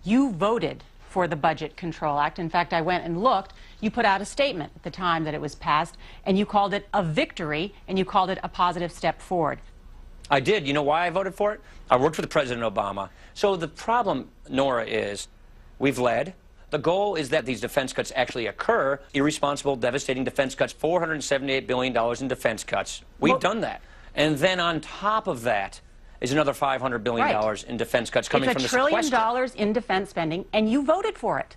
You voted for the Budget Control Act. In fact, I went and looked. You put out a statement at the time that it was passed, and you called it a victory, and you called it a positive step forward. I did. You know why I voted for it? I worked with President Obama. So the problem, Nora, is we've led. The goal is that these defense cuts actually occur. Irresponsible, devastating defense cuts, $478 billion in defense cuts. We've done that. And then on top of that is another $500 billion in defense cuts coming from the sequester. It's $1 trillion in defense spending, and you voted for it.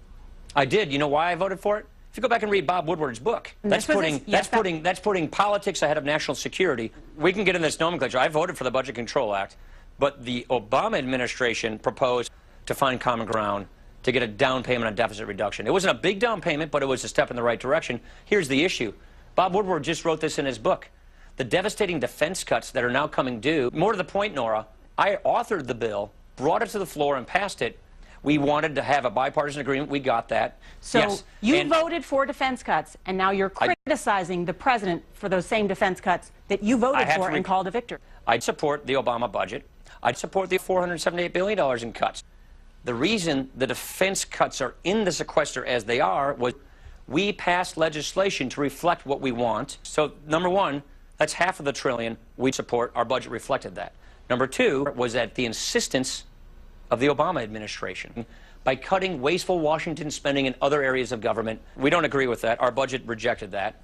I did. You know why I voted for it? If you go back and read Bob Woodward's book, that's putting politics ahead of national security. We can get in this nomenclature. I voted for the Budget Control Act, but the Obama administration proposed to find common ground to get a down payment on deficit reduction. It wasn't a big down payment, but it was a step in the right direction. Here's the issue. Bob Woodward just wrote this in his book. The devastating defense cuts that are now coming due. More to the point, Nora, I authored the bill, brought it to the floor, and passed it. We wanted to have a bipartisan agreement. We got that. So yes. You voted for defense cuts, and now you're criticizing the president for those same defense cuts that you voted for and called a victory. I'd support the Obama budget. I'd support the $478 billion in cuts. The reason the defense cuts are in the sequester as they are was we passed legislation to reflect what we want. So, number one, that's half of the trillion we support. Our budget reflected that. Number two was at the insistence of the Obama administration. By cutting wasteful Washington spending in other areas of government, we don't agree with that. Our budget rejected that.